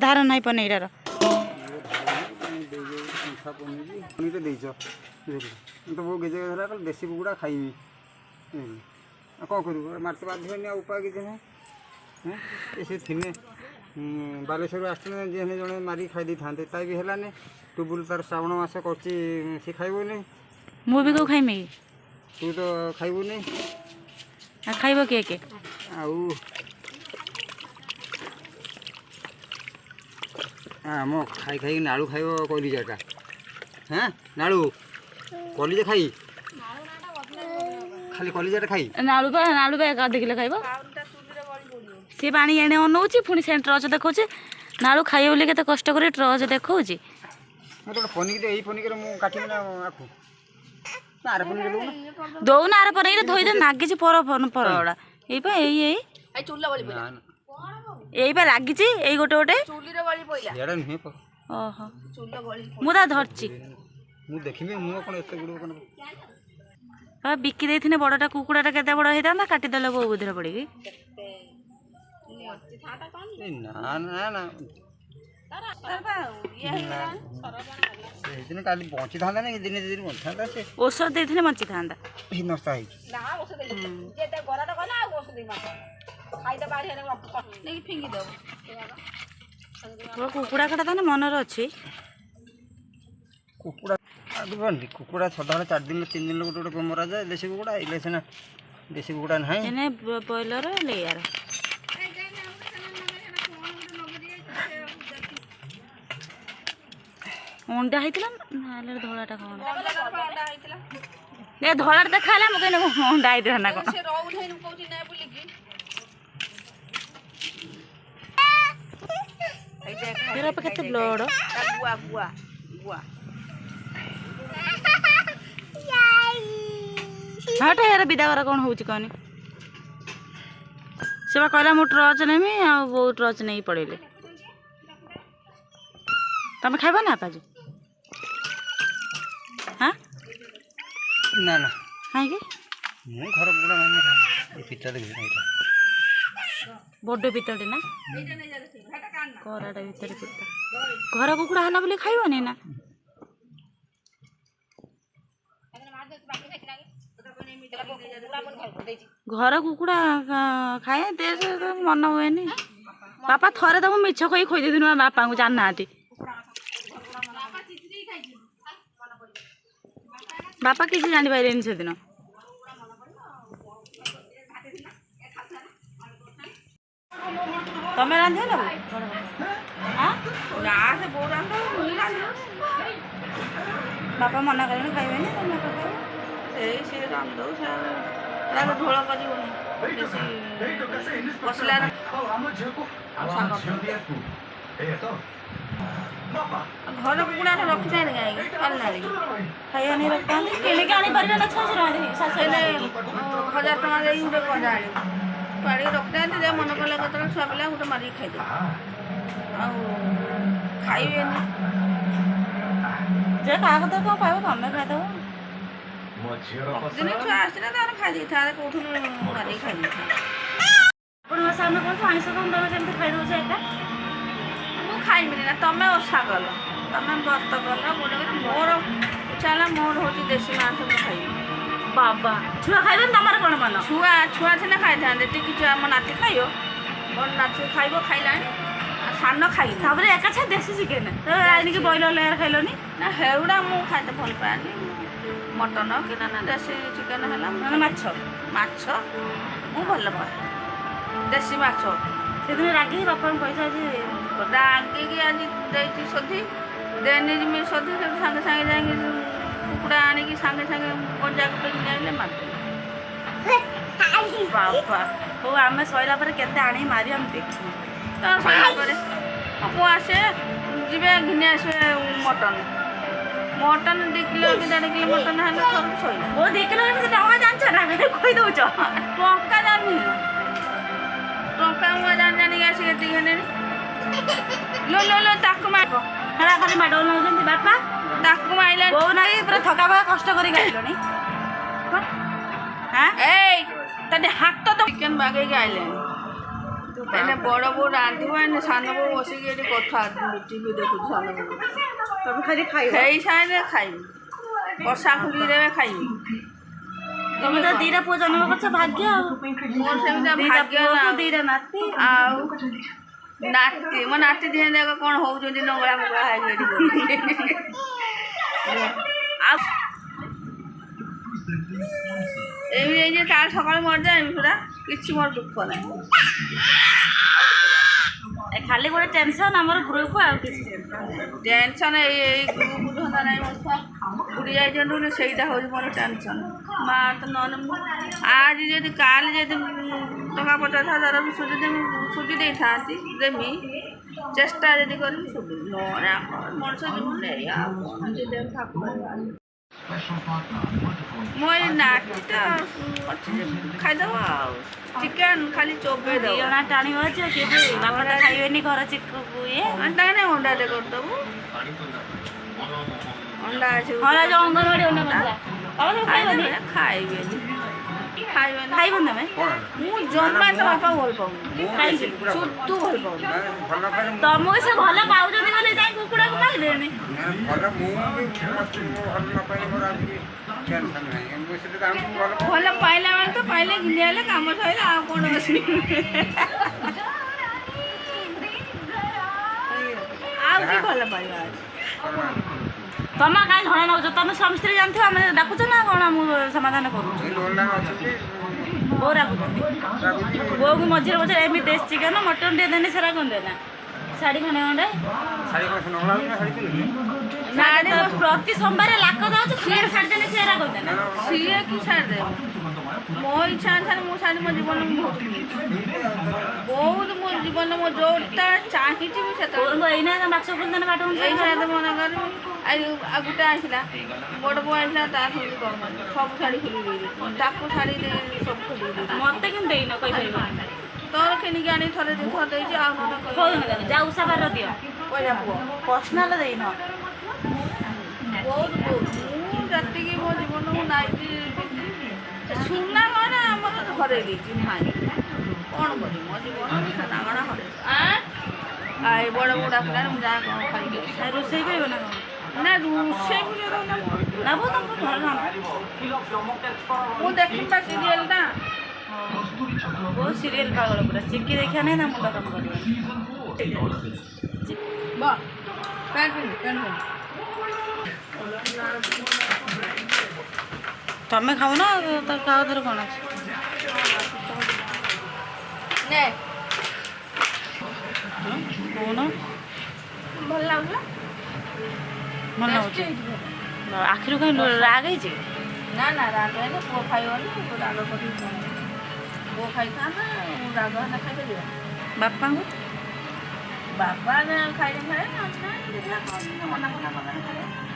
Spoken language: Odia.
ଧାର ନାହିଁ ପନିରର ପନିର ଦେଇଛ ତ ବହୁ ଗେଜେ ହେଲା କହିଲେ ଦେଶୀ କୁକୁଡ଼ା ଖାଇବି ଆଉ କ'ଣ କରିବୁ ମାଛ ବାଧିବନି ଆଉ ଉପାୟ କିଛି ନାହିଁ ସେ ଥିନେ ବାଲେଶ୍ୱରରୁ ଆସିଥିଲେ ଯିଏ ଜଣେ ମାରିକି ଖାଇ ଦେଇଥାନ୍ତେ ତା ବି ହେଲାନି ଟୁବୁଲ ତାର ଶ୍ରାବଣ ମାସ କରୁଛି ସେ ଖାଇବନି ମୁଁ ବି କେଉଁ ଖାଇମି ତୁ ତ ଖାଇବୁନି ଖାଇବ କିଏ କିଏ ଆଉ ଆମ ଖାଇ ଖାଇକି ନାଳୁ ଖାଇବ କଲିଜାଟା হ্যাঁ নাড়ু কলিজা খাই খালি কলিজাটা খাই ନାଳୁ ବା ଅଧ କିଲୋ ଖାଇବ ସିଏ ପାଣି ଏଣେ ଅନଉଛି ପୁଣି ସେ ଟ୍ରଚ୍ ଦେଖାଉଛି ନାଳୁ ଖାଇବ ବୋଲି କେତେ କଷ୍ଟ କରି ଟ୍ରଚ୍ ଦେଖାଉଛି ମୁଁ ତ ପନିକିରେ ଏଇ ପନିକିରେ ମୁଁ କାଟିବି ନା ଆକୁ ଆର ପନିକିରେ ଦଉନ ଆର ପନିକିରେ ଧୋଇଦେ ନାଗିଛି ପରଗୁଡ଼ା ଏଇପା ଏଇ ଏଇପା ଲାଗିଛି ଏଇ ଗୋଟେ ଓହୋ ମୁଁ ତା ଧରିଛି ମୁଁ ଦେଖିବି ମୁଁ କ'ଣ ଏତେ ଗୁଡ଼େ କ'ଣ ବିକି ଦେଇଥିନେ ବଡ଼ଟା କୁକୁଡ଼ାଟା କେତେ ବଡ଼ ହେଇଥାନ୍ତା କାଟିଦେଲେ ବୋଉ ବୁଦ୍ଧିରେ ପଡ଼ିକି ନା ନା ନା ସେଇଦିନ କାଲି ବଞ୍ଚିଥାନ୍ତା ନା ଦିନେ ଦୁଇ ଦିନ ବଞ୍ଚିଥାନ୍ତା ସେ ଔଷଧ ଦେଇଥିଲେ ବଞ୍ଚିଥାନ୍ତା ନଷ୍ଟ ହେଇଛି କୁକୁଡ଼ା କଟା ତାହେଲେ ମନରେ ଅଛି କୁକୁଡ଼ା କୁକୁଡ଼ା ସଦାବେଳେ 4 ଦିନ 3 ଦିନ ଗୋଟେ ଗୋଟେ ମରାଯାଏ ଦେଶୀ କୁକୁଡ଼ା ଏଇଲେ ସିନା ଦେଶୀ କୁକୁଡ଼ା ନାହିଁ ଏନେ ବ୍ରଏଲର ଲେୟାର ଅଣ୍ଡା ହେଇଥିଲା ନହେଲେ ଧଳାଟା କ'ଣ ଧଳାଟା ଦେଖା ହେଲା ମୁଁ କହିଲି ଅଣ୍ଡା ହେଇଥିଲା ନା କ'ଣ କେତେ ବ୍ଲଡ଼ ହଟା ଏର ବିଦାଘର କ'ଣ ହେଉଛି କହନି ସେ ବା କହିଲା ମୁଁ ଟ୍ରଚ୍ ନେମି ଆଉ ବୋଉ ଟ୍ରଚ୍ ନେଇକି ପଳେଇଲେ ତମେ ଖାଇବ ନା ପାଜୁ ହଁ ନା ନା କାହିଁକି ମୁଁ ଘର କୁକୁଡ଼ା ମାନେ ପିତା ଦେଖିବି ଏଇଟା ବଡ଼ ପିତଟେ ନା କରାଟା ଭିତରେ ପିତା ଘର କୁକୁଡ଼ା ହେଲା ବୋଲି ଖାଇବନି ନା ଘର କୁକୁଡ଼ା ଖାଏ ମନ ହୁଏନି ବାପା ଥରେ ତ ମୁଁ ମିଛ କହି ଖୋଇ ଦେଇଥିଲୁ ବାପାଙ୍କୁ ଜାଣିନାହାନ୍ତି ବାପା କିଛି ଜାଣିପାରିଲେନି ସେଦିନ ତମେ ରାନ୍ଧିବ ନା ସେ ବୋଉ ରାନ୍ଧ ବାପା ମନା କଲେଣି ଖାଇବେନି ତମେ ସେଇ ସେ ରାନ୍ଧୁ ଝୋଳ କରିବନି ବେଶୀ ମସଲା ଘର କୁକୁଡ଼ାଟା ରଖିଥାନ୍ତି କାହିଁକି ପାଳିନାଳି ଖାଇବା ନେଇ ରଖିଥାନ୍ତି କିଣିକି ଆଣିପାରିବେ ନା 1000 ଟଙ୍କା ଦେଇ ଗୋଟେ ଗଞ୍ଜା ଆଣିବ ପାଳିକି ରଖିଥାନ୍ତି ଯେ ମନେ କଲେ କେତେବେଳେ ଛୁଆ ପିଲା ଗୋଟେ ମାରିକି ଖାଇଦେବେ ଆଉ ଖାଇବେନି ଯେ କାହା କଥା କ'ଣ ପାଇବ ତମେ ଖାଇଦେବ ଦିନେ ଛୁଆ ଆସିଲେ ତାର ଖାଇ ଦେଇଥାନ୍ତେ କେଉଁଠୁ ମାରିକି ଖାଇ ଦେଇଥାନ୍ତେ ଆପଣଙ୍କ ସାମନେ କହୁଛୁ ଆଇଁଷ କ'ଣ ତମେ କେମିତି ଖାଇଦେଉଛ ଏକା ମୁଁ ଖାଇବିନି ନା ତମେ ଓଷା କଲ ତମେ ବ୍ରତ କଲ ଗୋଟେ ମୋର ଇଚ୍ଛା ହେଲା ମୋର ହେଉଛି ଦେଶୀ ମାଂସ ମୁଁ ଖାଇବି ବାବା ଛୁଆ ଖାଇବେନି ତମର କ'ଣ ମନ ଛୁଆ ଥିଲେ ଖାଇଥାନ୍ତେ ଟିକେ ଛୁଆ ମୋ ନାତି ଖାଇବ ମୋର ନାତି ଖାଇବ ଖାଇଲାଣି ସାନ ଖାଇ ତାପରେ ଏକାଛେ ଦେଶୀ ଚିକେନ୍ ଆଣିକି ବ୍ରଏଲର ଲେୟାର ଖାଇଲନି ନା ହେଉଡ଼ା ମୁଁ ଖାଇତେ ଭଲ ପାଏନି ମଟନ କି ନା ଦେଶୀ ଚିକେନ୍ ହେଲା ମାନେ ମାଛ ମୁଁ ଭଲ ପାଏ ଦେଶୀ ମାଛ ସେଦିନ ରାଗିକି ବାପାଙ୍କୁ ପଇସା ଆଜି ରାଗିକି ଆଜି ଦେଇଛି ସୋଧି ଦେନି ଜିମି ସୋଧି ସେଠି ସାଙ୍ଗେ ସାଙ୍ଗେ ଯାଇକି କୁକୁଡ଼ା ଆଣିକି ସାଙ୍ଗେ ସାଙ୍ଗେ ବଜାରକୁ କିଣି ଆଣିଲେ ମାରିଦେଲେ ବାପା ହଉ ଆମେ ସରିଲା ପରେ କେତେ ଆଣିକି ମାରି ଆମେ ଦେଖିବୁ ତ ସରିଲା ପରେ ମୁଁ ଆସେ ଯିବେ ଘିନି ଆସିବେ ମଟନ 2 କିଲୋ କି 1.5 କିଲୋ ମଟନ ହେଲେ ଥରକୁ ଶୋଇଲା ମୋ 2 କିଲୋ ଟଙ୍କା ଜାଣିଛ ନା କହି ଦେଉଛ ଟଙ୍କା ଜାଣିନି ଟଙ୍କା ମୁଁ ଜାଣିକି ଆସିକି ଏତିକି ହେଲେଣି लो ताकू मार हेला खाली माडो नउजंती बापा ताकू माइला बो नाही पुरा थका भा कष्ट करी गाइलोनी हां ए तने हाथ तो चिकन बागे गाइले ଏଇନେ ବଡ଼ ବୋଉ ରାନ୍ଧିବ ଏଇନେ ସାନ ବୋଉ ବସିକି ଏଠି କଥା ଟିଭି ଦେଖୁଛି ସାନ ବୋଉ। ତମେ ଖାଲି ଖାଇବ ସେଇ ସାଇଡ଼ରେ ଖାଇବି କଷା ଖୁଲିକି ଦେବେ ଖାଇବି। ତମେ ତ ଦିଟା ପୁଅ ଜନ୍ମ କରିଛ ଭାଗ୍ୟ ଆଉ ମୋର ସେମିତି ଭାଗ୍ୟ ନା ଦିଟା ନାତି ଆଉ ନାତି ମୋ ନାତି ଦିହେଁ ଯାକ କ'ଣ ହଉଛନ୍ତି ନଙ୍ଗଳା ମଙ୍ଗଳା ହେଇକି ଏଠି ଆଉ ଏମିତି ଏଇ ଯେ କାଲି ସକାଳୁ ମରିଯାଏ ପୁରା କିଛି ମୋର ଦୁଃଖ ନାହିଁ। ଖାଲି ଗୋଟେ ଟେନସନ୍ ଆମର ଗ୍ରୁପ୍ ଆଉ କିଛି ଟେନସନ୍ ଏଇ ଗ୍ରୁପ୍ ଧନ୍ଦା ନାହିଁ ମୋ ଛୁଆ ବୁଡ଼ି ଯାଇଛନ୍ତି ବୋଲି ସେଇଟା ହେଉଛି ମୋର ଟେନସନ୍। ମା ତ ନହେଲେ ମୁଁ ଆଜି ଯଦି କାଲି ଯଦି ଟଙ୍କା 50,000 ସୁଝି ଦେଇଥାନ୍ତି ଦେମି ଚେଷ୍ଟା ଯଦି କରିବି ସୁଝିବି ନହେଲେ ମଣିଷ ଜୀବନରେ ଏଇଆ ମୋ ଏଇ ନାତିଟା ଅଛି ଖାଇଦେବ ଆଉ ଚିକେନ୍ ଖାଲି ଚୋବେଇ ଦେବ ଜଣା ଟାଣିବ ଯେ କେବେ ବାପାଟା ଖାଇବେନି ଘର ଚିକକୁ ଇଏ ତାହେଲେ ଅଣ୍ଡାଟେ କରିଦେବୁ ଅଣ୍ଡା ଅଛି ଘର ଯେଉଁ ଅଙ୍ଗନବାଡ଼ି ଖାଇବେନି ଖାଇବେନି ଖାଇବନି ତମେ ମୁଁ ଜମା ତ ବାପା ଭଲ ପାଉନି ସୁଧୁ ଭଲ ପାଉନି ତମକୁ ସେ ଭଲ ପାଉଛନ୍ତି ବୋଲି ଯାଇ କୁକୁଡ଼ାକୁ ପାଇଲେନି ଭଲ ପାଇଲା ବେଳେ ତ ପାଇଲେ ଘିନି ହେଲେ କାମ ସରିଲା ଆଉ କ'ଣ ଅଛି ଆଉ କି ଭଲ ପାଇବା ଅଛି ତମେ କାହିଁ ଝଣା ନେଉଛ ତମେ ସ୍ୱାମୀ ସ୍ତ୍ରୀ ଜାଣିଥିବ ଆମେ ଡାକୁଛ ନା କ'ଣ ମୁଁ ସମାଧାନ କରୁଛୁ ବୋଉ ଡାକୁଛନ୍ତି ବୋଉକୁ ମଝିରେ ମଝିରେ ଏମିତି ଦେଶୀ ଚିକେନ୍ ମଟନ୍ ଟିକେ ଦେନି ସେରା କ'ଣ ଦେନା ଶାଢ଼ୀ ଖଣ୍ଡେ ଖଣ୍ଡେ ପ୍ରତି ସୋମବାର ଲାଖ ଦେଉଛି ସିଏ ଛାଡ଼ିଦେଲେ ସେରା କ'ଣ ଦେନା ସିଏ କି ଛାଡ଼ିଦେବ ମୋ ଇଚ୍ଛା ଅନୁସାରେ ମୁଁ ଛାଡ଼ି ମୋ ଜୀବନରେ ମୁଁ ବହୁତ ମୋ ଜୀବନରେ ମୋ ଯେଉଁଟା ଚାହିଁଛି ମୁଁ ସେତେବେଳେ ଏଇନା ମାଛ ଫୁଲଦାନ କାଟ ଏଇ ଛାଡ଼ି ମନେ କରିବି ଆଉ ଗୋଟେ ଆସିଲା ବଡ଼ ବୋଉ ଆସିଲା ତା ସବୁ ସବୁ ଶାଢ଼ୀ ଖୋଲି ଦେଇଛି ତାକୁ ଶାଢ଼ୀ ସବୁ ଖୋଲି ଦେଇଛି ମୋତେ କିନ୍ତୁ ଦେଇନ କହିପାରିବ ତୋର କିଣିକି ଆଣି ଥରେ ଦୁଇଥର ଦେଇଛି ଆଉ କହୁନ ଯା ଉଷା ବାର ଦିଅ କହିଲା ପୁଅ ପର୍ସନାଲ୍ ଦେଇନ ବହୁତ ବହୁତ ମୁଁ ଯେତିକି ମୋ ଜୀବନ ମୁଁ ନାଇଛି ସୁନା ଗହଣା ଆମର ହରେଇ ଦେଇଛି ଭାଇ କ'ଣ କରିବି ମୋ ଜୀବନ ସୁନା ଗହଣା ହରେଇ ଆଉ ବଡ଼ ବୋଉ ଡାକିଲାନି ମୁଁ ଯାହା କ'ଣ ଖାଇକି ରୋଷେଇ କରିବ ନା କ'ଣ ନା ରୋଷେଇ ନା ବୋଉ ତମ ଭଲ ମୁଁ ଦେଖିବି ବା ସିରିଏଲ୍ଟା ବହୁତ ସିରିଏଲ୍ ପାଗଳ ପୁରା ଚିକି ଦେଖିବା ନାହିଁ ନା ମୁଣ୍ଡ କାମ କରିବ ତମେ ଖାଉନ ତା କାହା ଧର କ'ଣ ଅଛି କହୁନ ଭଲ ଲାଗୁଥିଲା ଭଲ ଲାଗୁଛି ଆଖିରୁ କାହିଁ ରାଗ ହେଇଛି ନା ନା ରାଗ ହେଲେ ପୁଅ ଖାଇବନି ରାଗ କରିକି ପୁଅ ଖାଇଥାନ୍ତା ରାଗ ହେଲେ ଖାଇପାରିବ ବାପାଙ୍କୁ ବାପା ଖାଇଲେ ଖାଇବେ ମନା କଲେ ଖାଇବେ